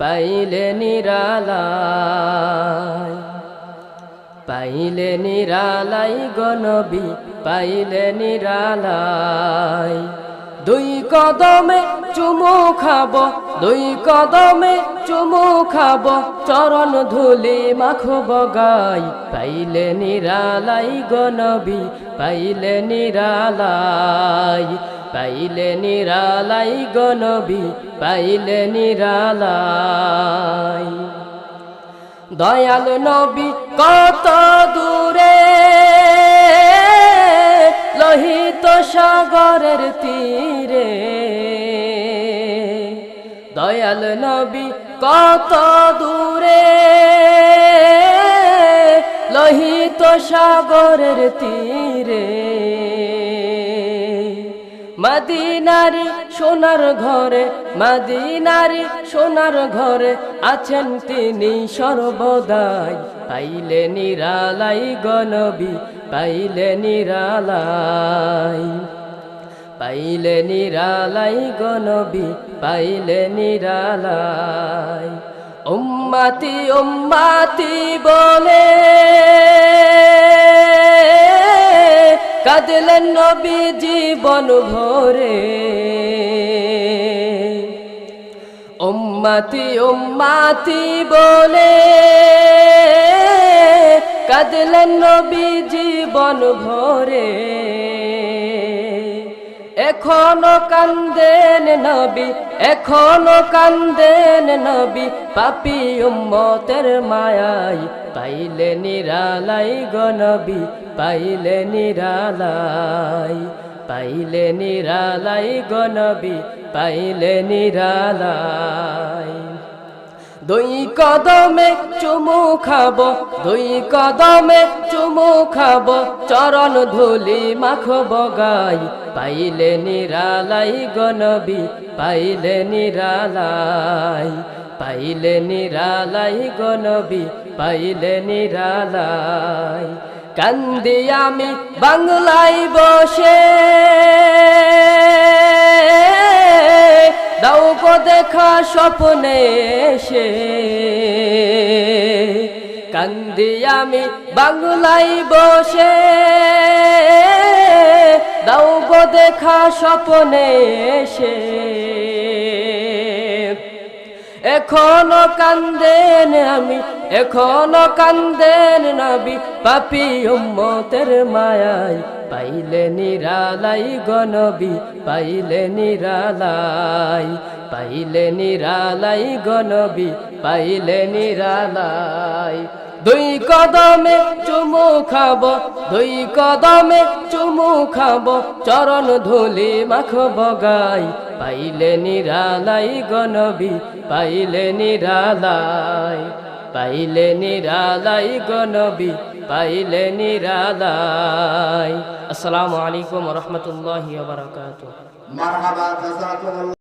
পাইলে নিরালাই, পাইলে নিরালাই গো নবী, পাইলে নিরালাই। দুই কদমে চুমু খাব, দুই কদমে চুমু খাব, চরণ ধুলি মাখব গাই। পাইলে নিরালাই গো নবী, পাইলে নিরালাই, পাইলে নিরালাই গো নবী, পাইলে নিরালাই। দয়াল নবী কত দূরে, লোহিত সাগরের তীরে। দয়াল নবী কত দূরে, লোহিত সাগরের তীরে। মদিনারি সোনার ঘরে, মদিনারি সোনার ঘরে আছেন তিনি সর্বদাই। পাইলে নিরালাই গো নবী, পাইলে নিরালাই, পাইলে নিরালাই গো নবী, পাইলে নিরালাই। উম্মতি উম্মতি বলে কাঁদলেন নবী জীবন ভরে। উম্মতি উম্মতি বলে কাঁদলেন নবী জীবন ভরে। এখনো কান্দেন নবী, এখনো কান্দেন নবী, পাপী উম্মতের মায়ায়। পাইলে নিরালাই গো নবী, পাইলে নিরালাই, পাইলে নিরালাই গো নবী, পাইলে নিরালাই। দুই কদমে চুমু খাব, দুই কদমে চুমু খাব, চরণ ধুলি মাখব গাই। পাইলে নিরালাই গো নবী, পাইলে নিরালাই, পাইলে নিরালাই গো নবী, পাইলে নিরালাই। কান্দি আমি বাংলায় বসে, দাও গো দেখা স্বপ্নে এসে। কান্দি আমি বাংলায় বসে, দাও গো দেখা স্বপ্নে এসে। এখনো কান্দেন আমি, এখনো কান্দেন নবী, পাপী উম্মতের মায়ায়। পাইলে নিরালাই গো নবী, পাইলে নিরালাই, পাইলে নিরালাই গো নবী, পাইলে নিরালাই। দুই কদমে চুমু খাব, দুই কদমে চুমু খাব, চরণ ধুলি মাখব গাই। পাইলে নিরালাই গো নবী, পাইলে নিরালাই, পাইলে নিরালাই গো নবী, পাইলে নিরালাই। আসসালামু আলাইকুম ওয়া রাহমাতুল্লাহি ওয়া বারাকাতুহু।